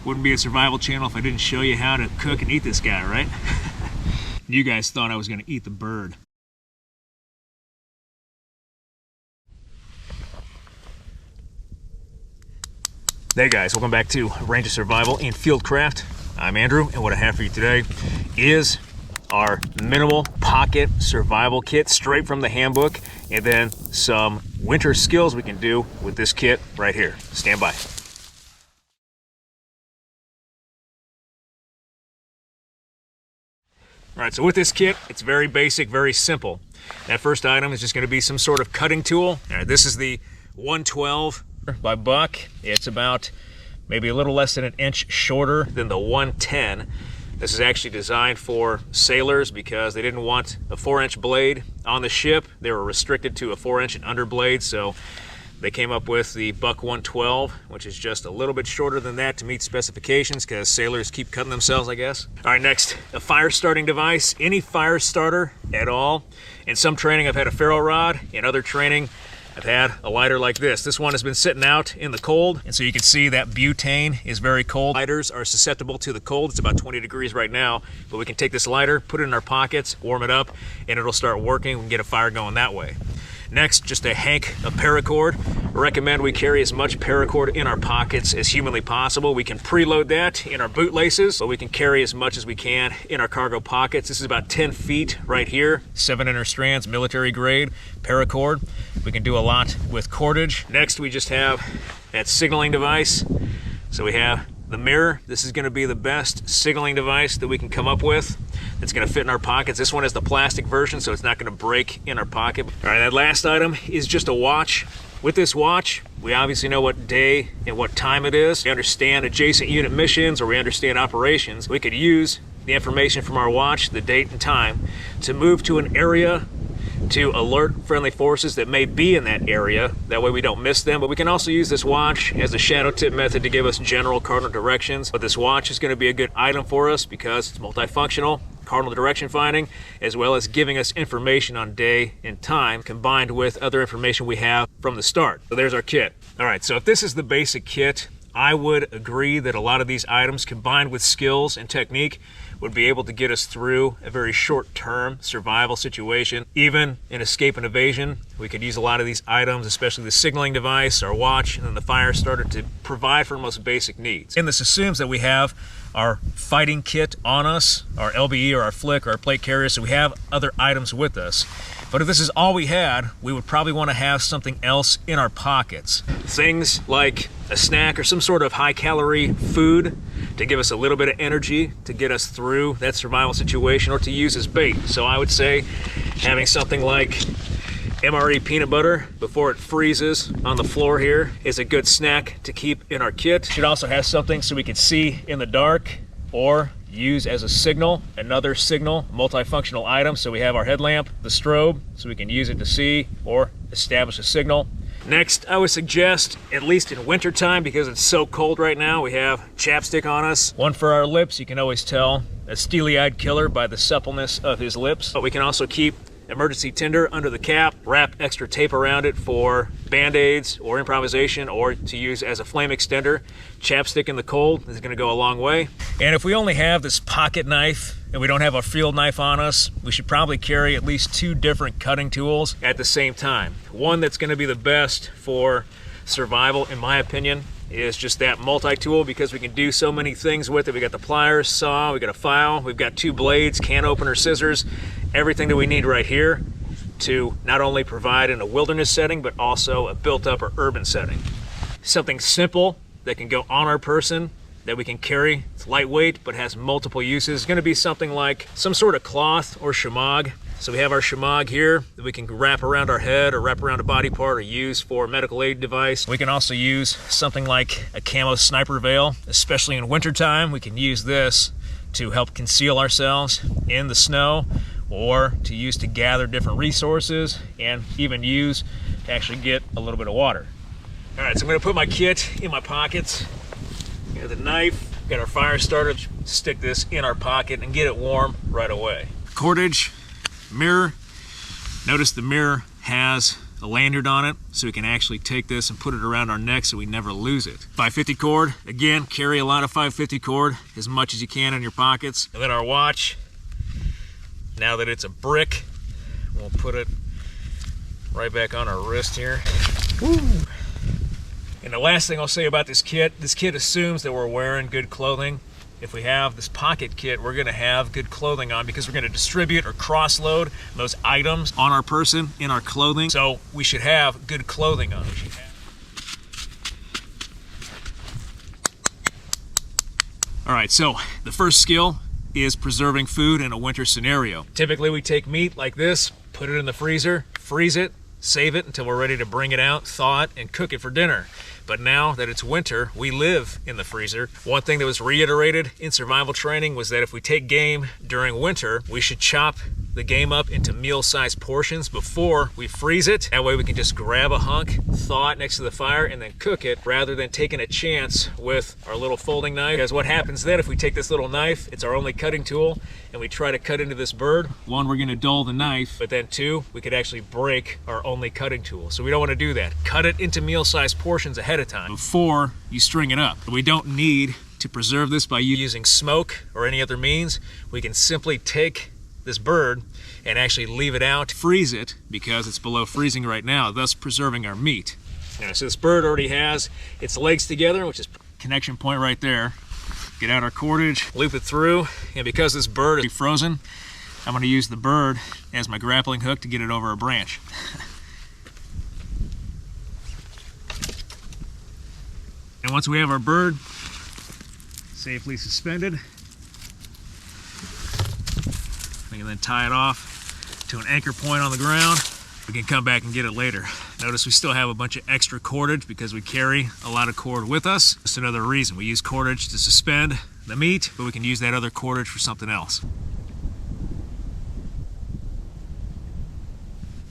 Wouldn't be a survival channel if I didn't show you how to cook and eat this guy, right? You guys thought I was going to eat the bird. Hey guys, welcome back to Ranger Survival and Fieldcraft. I'm Andrew, and what I have for you today is our minimal pocket survival kit straight from the handbook, and then some winter skills we can do with this kit right here. Stand by. All right, so with this kit, it's very basic, very simple. That first item is just going to be some sort of cutting tool. All right, this is the 112 by Buck. It's about maybe a little less than an inch shorter than the 110. This is actually designed for sailors because they didn't want a 4-inch blade on the ship. They were restricted to a 4-inch and under blade, so they came up with the Buck 112, which is just a little bit shorter than that to meet specifications because sailors keep cutting themselves, I guess. All right, next, a fire starting device. Any fire starter at all. In some training, I've had a ferro rod. In other training, I've had a lighter like this. This one has been sitting out in the cold, and so you can see that butane is very cold. Lighters are susceptible to the cold. It's about 20 degrees right now, but we can take this lighter, put it in our pockets, warm it up, and it'll start working. We can get a fire going that way. Next, just a hank of paracord. I recommend we carry as much paracord in our pockets as humanly possible. We can preload that in our boot laces, so we can carry as much as we can in our cargo pockets. This is about 10 feet right here, 7 inner strands, military grade paracord. We can do a lot with cordage. Next, we just have that signaling device. So we have the mirror. This is going to be the best signaling device that we can come up with. It's going to fit in our pockets. This one is the plastic version, so it's not going to break in our pocket. All right, that last item is just a watch. With this watch, we obviously know what day and what time it is. We understand adjacent unit missions, or we understand operations. We could use the information from our watch, the date and time, to move to an area to alert friendly forces that may be in that area. That way we don't miss them. But we can also use this watch as a shadow tip method to give us general cardinal directions. But this watch is going to be a good item for us because it's multifunctional, cardinal direction finding, as well as giving us information on day and time combined with other information we have from the start. So there's our kit. All right, so if this is the basic kit, I would agree that a lot of these items combined with skills and technique would be able to get us through a very short-term survival situation. Even in escape and evasion, we could use a lot of these items, especially the signaling device, our watch, and then the fire starter to provide for the most basic needs. And this assumes that we have our fighting kit on us, our LBE or our flick or our plate carrier, so we have other items with us. But if this is all we had, we would probably want to have something else in our pockets. Things like a snack or some sort of high-calorie food to give us a little bit of energy to get us through that survival situation, or to use as bait. So I would say having something like MRE peanut butter before it freezes on the floor here is a good snack to keep in our kit. Should also have something so we can see in the dark or use as a signal, another signal, multifunctional item. So we have our headlamp, the strobe, so we can use it to see or establish a signal. Next, I would suggest, at least in wintertime, because it's so cold right now, we have chapstick on us. One for our lips. You can always tell a steely-eyed killer by the suppleness of his lips. But we can also keep emergency tinder under the cap, wrap extra tape around it for band-aids or improvisation, or to use as a flame extender. Chapstick in the cold is going to go a long way. And if we only have this pocket knife and we don't have a field knife on us, we should probably carry at least 2 different cutting tools at the same time. One that's going to be the best for survival, in my opinion, is just that multi-tool, because we can do so many things with it. We got the pliers, saw, we got a file, we've got 2 blades, can opener, scissors, everything that we need right here to not only provide in a wilderness setting, but also a built-up or urban setting. Something simple that can go on our person, that we can carry. It's lightweight, but has multiple uses. It's going to be something like some sort of cloth or shamag. So we have our shamag here that we can wrap around our head or wrap around a body part or use for a medical aid device. We can also use something like a camo sniper veil, especially in wintertime. We can use this to help conceal ourselves in the snow, or to use to gather different resources, and even use to actually get a little bit of water. All right, so I'm going to put my kit in my pockets. Got the knife, got our fire starter. Stick this in our pocket and get it warm right away. Cordage, mirror. Notice the mirror has a lanyard on it so we can actually take this and put it around our neck so we never lose it. 550 cord, again, carry a lot of 550 cord, as much as you can in your pockets. And then our watch, now that it's a brick, we'll put it right back on our wrist here. Woo. And the last thing I'll say about this kit assumes that we're wearing good clothing. If we have this pocket kit, we're going to have good clothing on because we're going to distribute or cross-load those items on our person in our clothing. So we should have good clothing on. All right, so the first skill is preserving food in a winter scenario. Typically we take meat like this, put it in the freezer, freeze it, save it until we're ready to bring it out, thaw it, and cook it for dinner. But now that it's winter, we live in the freezer. One thing that was reiterated in survival training was that if we take game during winter, we should chop the game up into meal-sized portions before we freeze it. That way we can just grab a hunk, thaw it next to the fire, and then cook it, rather than taking a chance with our little folding knife. Because what happens then if we take this little knife, it's our only cutting tool, and we try to cut into this bird, one, we're gonna dull the knife, but then two, we could actually break our only cutting tool. So we don't wanna do that. Cut it into meal-sized portions ahead of time before you string it up. We don't need to preserve this by using smoke or any other means. We can simply take this bird and actually leave it out, freeze it because it's below freezing right now, thus preserving our meat. So this bird already has its legs together, which is connection point right there. Get out our cordage, loop it through, and because this bird is frozen, I'm going to use the bird as my grappling hook to get it over a branch. And once we have our bird safely suspended, we can then tie it off to an anchor point on the ground. We can come back and get it later. Notice we still have a bunch of extra cordage because we carry a lot of cord with us. Just another reason. We use cordage to suspend the meat, but we can use that other cordage for something else.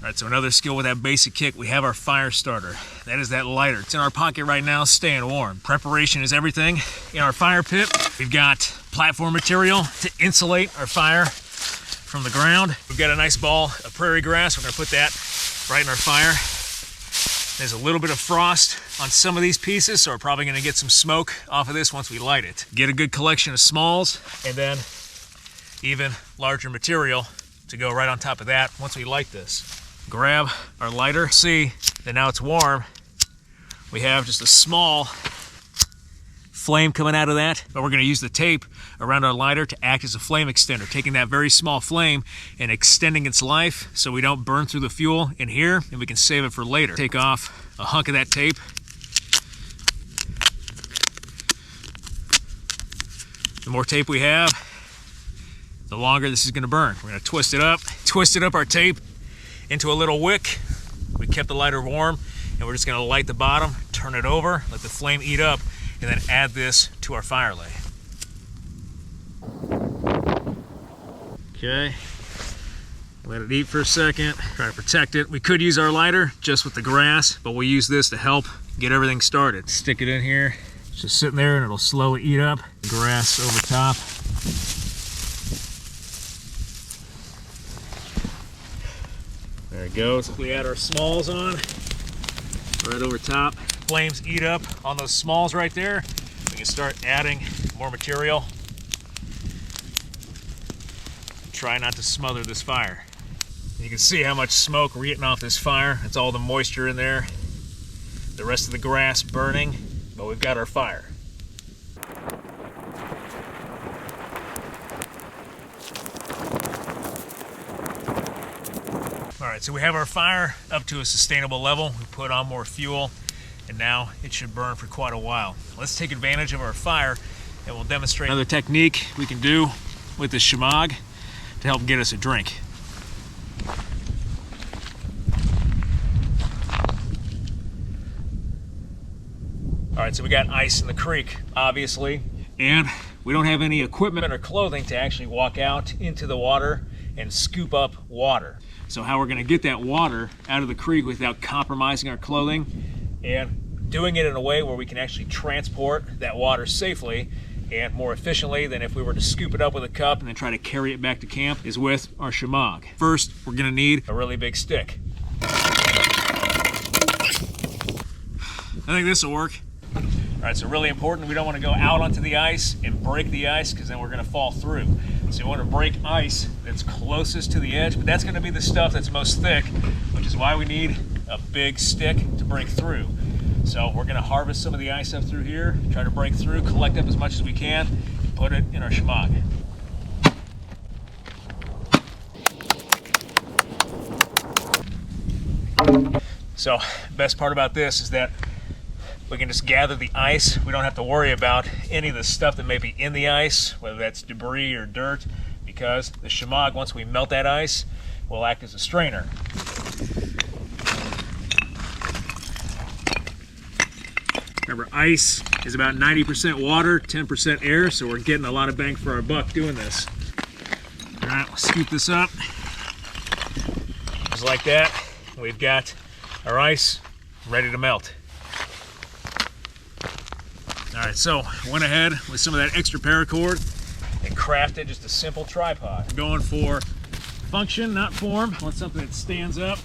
All right, so another skill with that basic kit, we have our fire starter. That is that lighter. It's in our pocket right now, staying warm. Preparation is everything. In our fire pit, we've got platform material to insulate our fire from the ground. We've got a nice ball of prairie grass. We're gonna put that right in our fire. There's a little bit of frost on some of these pieces, so we're probably gonna get some smoke off of this once we light it. Get a good collection of smalls, and then even larger material to go right on top of that once we light this. Grab our lighter, see that now it's warm. We have just a small flame coming out of that, but we're going to use the tape around our lighter to act as a flame extender, taking that very small flame and extending its life so we don't burn through the fuel in here, and we can save it for later. Take off a hunk of that tape. The more tape we have, the longer this is going to burn. We're going to twist it up our tape into a little wick. We kept the lighter warm, and we're just going to light the bottom, turn it over, let the flame eat up, and then add this to our fire lay. Okay, let it eat for a second, try to protect it. We could use our lighter just with the grass, but we'll use this to help get everything started. Stick it in here, it's just sitting there and it'll slowly eat up. Grass over top. There it goes. We add our smalls on, right over top. Flames eat up on those smalls right there. We can start adding more material. Try not to smother this fire. You can see how much smoke we're getting off this fire. It's all the moisture in there. The rest of the grass burning, but we've got our fire. All right, so we have our fire up to a sustainable level. We put on more fuel, and now it should burn for quite a while. Let's take advantage of our fire, and we'll demonstrate another technique we can do with the shemagh to help get us a drink. All right, so we got ice in the creek, obviously, and we don't have any equipment or clothing to actually walk out into the water and scoop up water. So how we're gonna get that water out of the creek without compromising our clothing and doing it in a way where we can actually transport that water safely and more efficiently than if we were to scoop it up with a cup and then try to carry it back to camp is with our shemagh. First, we're gonna need a really big stick. I think this will work. All right, so really important, we don't want to go out onto the ice and break the ice because then we're going to fall through. So you want to break ice that's closest to the edge, but that's going to be the stuff that's most thick, which is why we need a big stick to break through. So we're going to harvest some of the ice up through here, try to break through, collect up as much as we can, and put it in our shemagh. So best part about this is that we can just gather the ice. We don't have to worry about any of the stuff that may be in the ice, whether that's debris or dirt, because the shemagh, once we melt that ice, will act as a strainer. Remember, ice is about 90% water, 10% air, so we're getting a lot of bang for our buck doing this. All right, we'll scoop this up. Just like that, we've got our ice ready to melt. All right, so went ahead with some of that extra paracord and crafted just a simple tripod. I'm going for function, not form. I want something that stands up.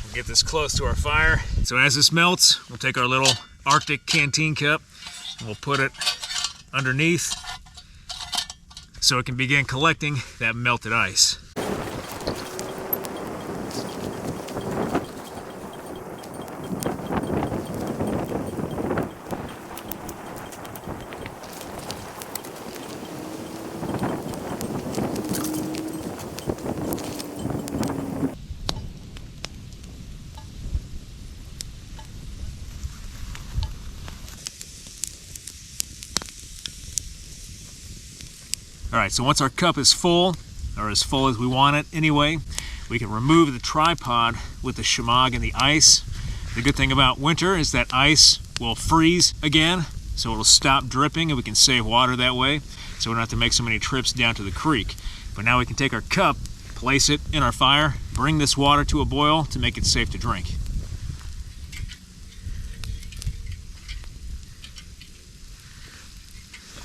We'll get this close to our fire. So as this melts, we'll take our little Arctic canteen cup and we'll put it underneath so it can begin collecting that melted ice. All right, so once our cup is full, or as full as we want it anyway, we can remove the tripod with the shemagh and the ice. The good thing about winter is that ice will freeze again, so it'll stop dripping and we can save water that way, so we don't have to make so many trips down to the creek. But now we can take our cup, place it in our fire, bring this water to a boil to make it safe to drink.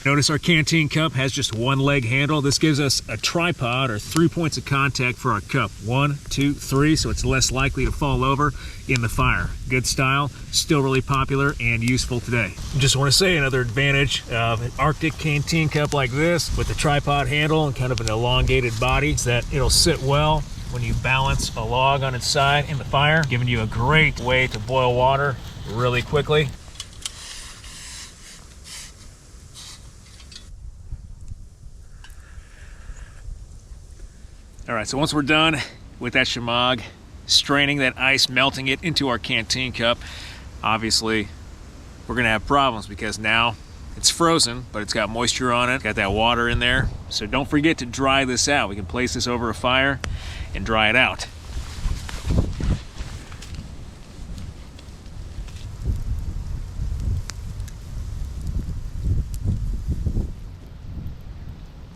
Notice our canteen cup has just one leg handle. This gives us a tripod, or 3 points of contact for our cup. 1, 2, 3, so it's less likely to fall over in the fire. Good style, still really popular and useful today. Just want to say another advantage of an Arctic canteen cup like this with the tripod handle and kind of an elongated body is that it'll sit well when you balance a log on its side in the fire, giving you a great way to boil water really quickly. All right, so once we're done with that shemagh, straining that ice, melting it into our canteen cup, obviously we're gonna have problems because now it's frozen, but it's got moisture on it, got that water in there. So don't forget to dry this out. We can place this over a fire and dry it out.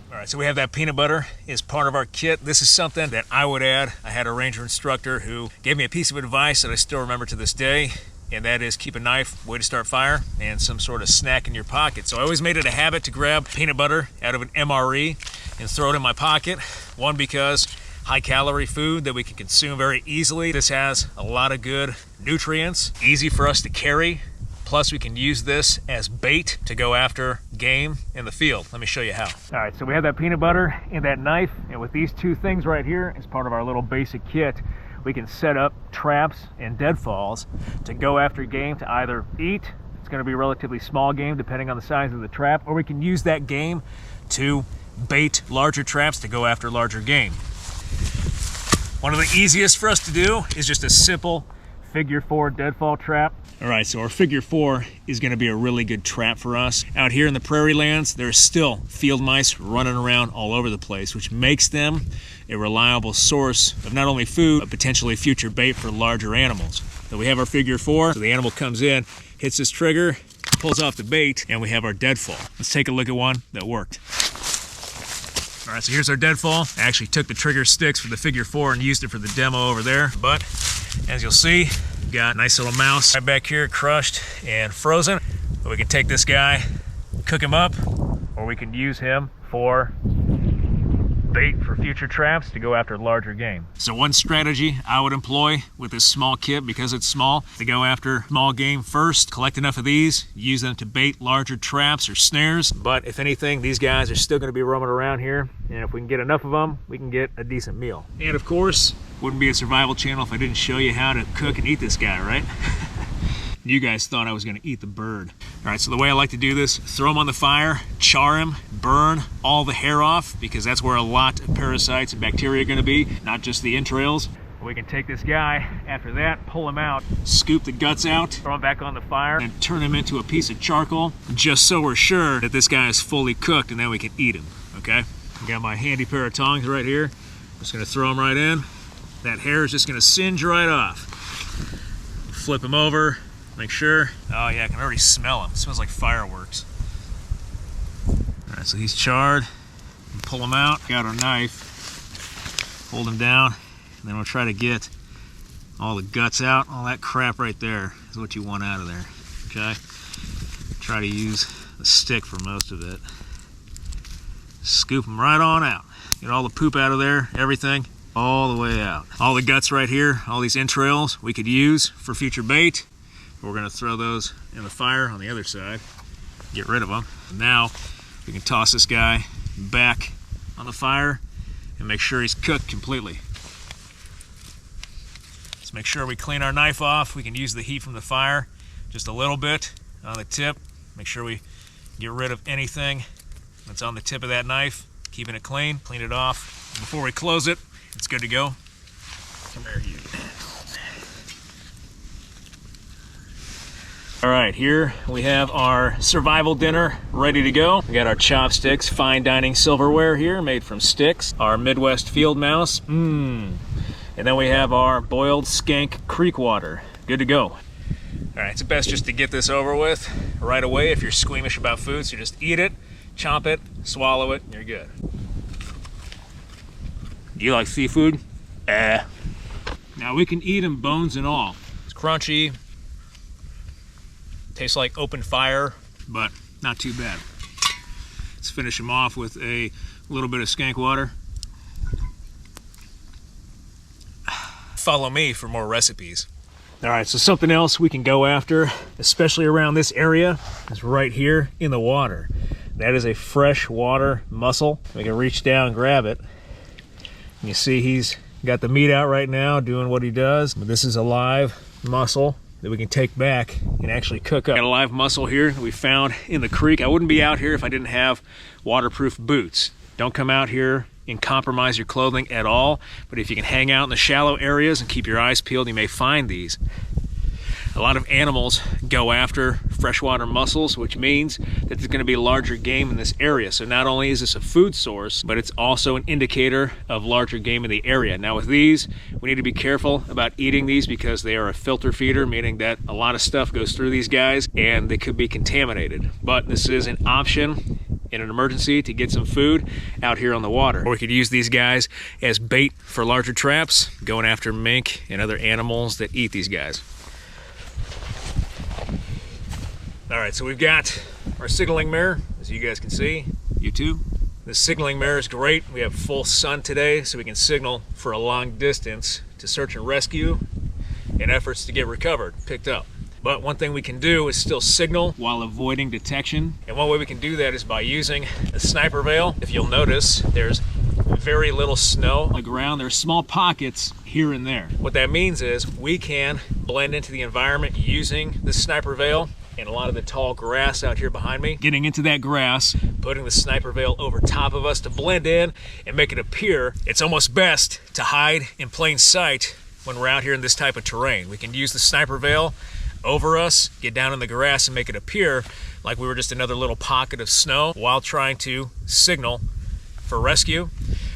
All right, so we have that peanut butter as part of our kit. This is something that I would add. I had a ranger instructor who gave me a piece of advice that I still remember to this day, and that is keep a knife, way to start fire, and some sort of snack in your pocket. So I always made it a habit to grab peanut butter out of an MRE and throw it in my pocket. One, because high calorie food that we can consume very easily. This has a lot of good nutrients, easy for us to carry. Plus we can use this as bait to go after game in the field. Let me show you how. All right, so we have that peanut butter and that knife, and with these two things right here as part of our little basic kit, we can set up traps and deadfalls to go after game to either eat, it's gonna be a relatively small game depending on the size of the trap, or we can use that game to bait larger traps to go after larger game. One of the easiest for us to do is just a simple figure 4 deadfall trap. All right, so our figure 4 is gonna be a really good trap for us. Out here in the prairie lands, there's still field mice running around all over the place, which makes them a reliable source of not only food, but potentially future bait for larger animals. So we have our figure 4, so the animal comes in, hits this trigger, pulls off the bait, and we have our deadfall. Let's take a look at one that worked. All right, so here's our deadfall. I actually took the trigger sticks for the figure 4 and used it for the demo over there, but as you'll see, got a nice little mouse right back here, crushed and frozen. But we can take this guy, cook him up, or we can use him for bait for future traps to go after larger game. So one strategy I would employ with this small kit, because it's small, to go after small game first, collect enough of these, use them to bait larger traps or snares. But if anything, these guys are still going to be roaming around here, and if we can get enough of them, we can get a decent meal. And of course, wouldn't be a survival channel if I didn't show you how to cook and eat this guy, right? You guys thought I was gonna eat the bird. All right, so the way I like to do this, throw him on the fire, char him, burn all the hair off, because that's where a lot of parasites and bacteria are gonna be, not just the entrails. We can take this guy, after that, pull him out, scoop the guts out, throw him back on the fire, and turn him into a piece of charcoal, just so we're sure that this guy is fully cooked, and then we can eat him, okay? I got my handy pair of tongs right here. I'm just gonna throw him right in. That hair is just gonna singe right off. Flip him over. Make sure. Oh yeah, I can already smell him. It smells like fireworks. All right, so he's charred. Pull him out. Got our knife. Hold him down. And then we'll try to get all the guts out. All that crap right there is what you want out of there. Okay? Try to use the stick for most of it. Scoop them right on out. Get all the poop out of there, everything, all the way out. All the guts right here, all these entrails we could use for future bait. We're gonna throw those in the fire on the other side, get rid of them. And now we can toss this guy back on the fire and make sure he's cooked completely. Let's make sure we clean our knife off. We can use the heat from the fire just a little bit on the tip. Make sure we get rid of anything that's on the tip of that knife, keeping it clean, clean it off. Before we close it, it's good to go. Come here, you. All right, here we have our survival dinner ready to go. We got our chopsticks, fine dining silverware here made from sticks, our Midwest field mouse, and then we have our boiled skink creek water. Good to go. All right, it's best just to get this over with right away if you're squeamish about food, so just eat it, chomp it, swallow it, and you're good. Do you like seafood? Now we can eat them bones and all. It's crunchy. Tastes like open fire, but not too bad. Let's finish them off with a little bit of skink water. Follow me for more recipes. All right, so something else we can go after, especially around this area, is right here in the water. That is a freshwater mussel. We can reach down and grab it. You see he's got the meat out right now doing what he does, but this is a live mussel that we can take back and actually cook up. Got a live mussel here that we found in the creek. I wouldn't be out here if I didn't have waterproof boots. Don't come out here and compromise your clothing at all, but if you can hang out in the shallow areas and keep your eyes peeled, you may find these. A lot of animals go after freshwater mussels, which means that there's going to be larger game in this area. So not only is this a food source, but it's also an indicator of larger game in the area. Now with these, we need to be careful about eating these because they are a filter feeder, meaning that a lot of stuff goes through these guys and they could be contaminated. But this is an option in an emergency to get some food out here on the water. Or we could use these guys as bait for larger traps, going after mink and other animals that eat these guys. All right, so we've got our signaling mirror, as you guys can see, you too. The signaling mirror is great. We have full sun today, so we can signal for a long distance to search and rescue in efforts to get recovered, picked up. But one thing we can do is still signal while avoiding detection. And one way we can do that is by using a sniper veil. If you'll notice, there's very little snow on the ground. There's small pockets here and there. What that means is we can blend into the environment using the sniper veil and a lot of the tall grass out here behind me. Getting into that grass, putting the sniper veil over top of us to blend in and make it appear. It's almost best to hide in plain sight when we're out here in this type of terrain. We can use the sniper veil over us, get down in the grass and make it appear like we were just another little pocket of snow while trying to signal for rescue.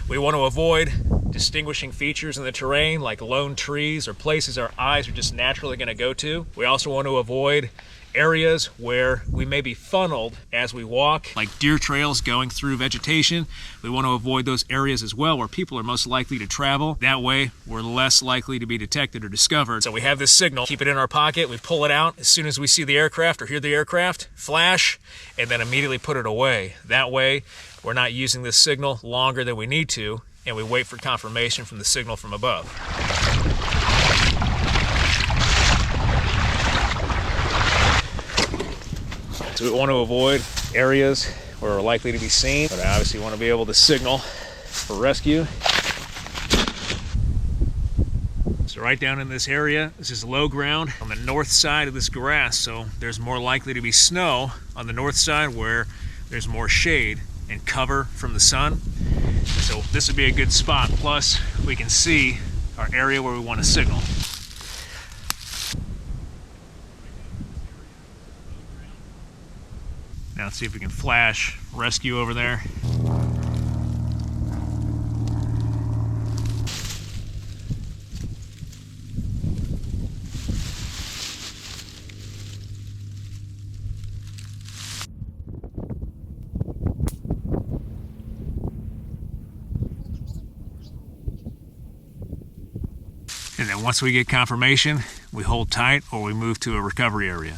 We want to avoid distinguishing features in the terrain like lone trees or places our eyes are just naturally going to go to. We also want to avoid areas where we may be funneled as we walk, like deer trails going through vegetation. We want to avoid those areas as well where people are most likely to travel. That way, we're less likely to be detected or discovered. So we have this signal, keep it in our pocket, we pull it out as soon as we see the aircraft or hear the aircraft, flash, and then immediately put it away. That way, we're not using this signal longer than we need to, and we wait for confirmation from the signal from above. So we want to avoid areas where we're likely to be seen, but I obviously want to be able to signal for rescue. So right down in this area, this is low ground on the north side of this grass, so there's more likely to be snow on the north side where there's more shade and cover from the sun. So this would be a good spot. Plus, we can see our area where we want to signal. Now let's see if we can flash rescue over there. And then once we get confirmation, we hold tight or we move to a recovery area.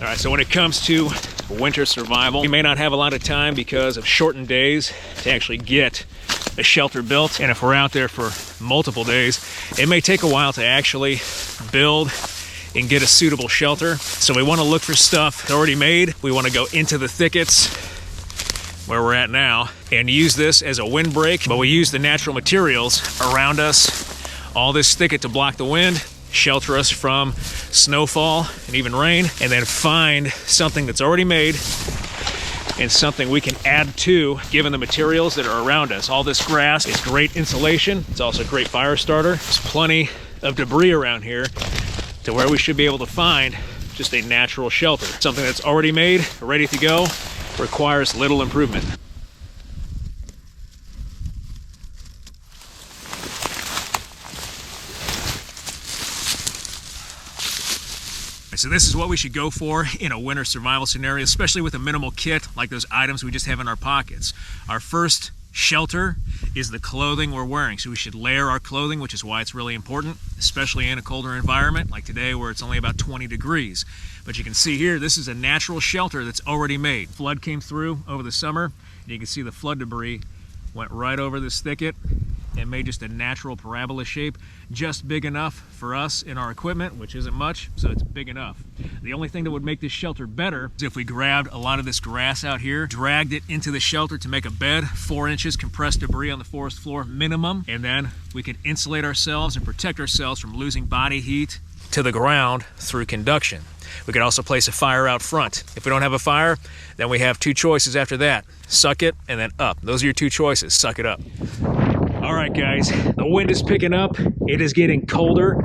All right, so when it comes to winter survival, we may not have a lot of time because of shortened days to actually get a shelter built. And if we're out there for multiple days, it may take a while to actually build and get a suitable shelter. So we want to look for stuff that's already made. We want to go into the thickets where we're at now and use this as a windbreak, but we use the natural materials around us, all this thicket to block the wind, shelter us from snowfall and even rain, and then find something that's already made and something we can add to given the materials that are around us. All this grass is great insulation. It's also a great fire starter. There's plenty of debris around here to where we should be able to find just a natural shelter. Something that's already made, ready to go, requires little improvement. So this is what we should go for in a winter survival scenario, especially with a minimal kit like those items we just have in our pockets. Our first shelter is the clothing we're wearing. So we should layer our clothing, which is why it's really important, especially in a colder environment like today where it's only about 20 degrees. But you can see here, this is a natural shelter that's already made. Flood came through over the summer, and you can see the flood debris went right over this thicket and made just a natural parabola shape, just big enough for us in our equipment, which isn't much, so it's big enough. The only thing that would make this shelter better is if we grabbed a lot of this grass out here, dragged it into the shelter to make a bed, 4 inches compressed debris on the forest floor minimum, and then we could insulate ourselves and protect ourselves from losing body heat to the ground through conduction. We could also place a fire out front. If we don't have a fire, then we have 2 choices after that. Suck it and then up. Those are your 2 choices. Suck it up. All right, guys, the wind is picking up. It is getting colder.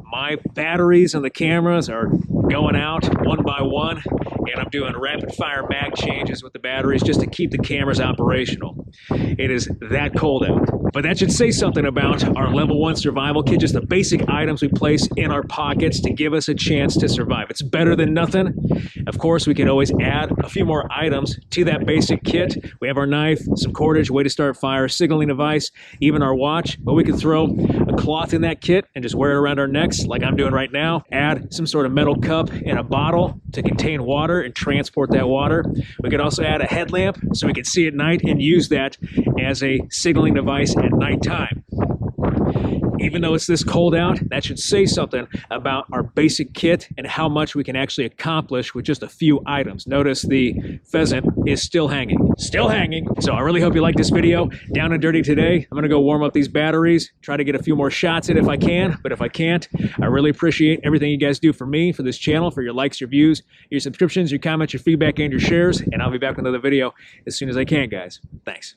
My batteries on the cameras are going out one by one, and I'm doing rapid fire mag changes with the batteries just to keep the cameras operational. It is that cold out. But that should say something about our level 1 survival kit, just the basic items we place in our pockets to give us a chance to survive. It's better than nothing. Of course, we can always add a few more items to that basic kit. We have our knife, some cordage, way to start fire, signaling device, even our watch. But we could throw a cloth in that kit and just wear it around our necks like I'm doing right now. Add some sort of metal cup and a bottle to contain water and transport that water. We could also add a headlamp so we could see at night and use that as a signaling device at nighttime. Even though it's this cold out, that should say something about our basic kit and how much we can actually accomplish with just a few items. Notice the pheasant is still hanging. Still hanging. So I really hope you like this video. Down and dirty today. I'm going to go warm up these batteries, try to get a few more shots in if I can. But if I can't, I really appreciate everything you guys do for me, for this channel, for your likes, your views, your subscriptions, your comments, your feedback, and your shares. And I'll be back with another video as soon as I can, guys. Thanks.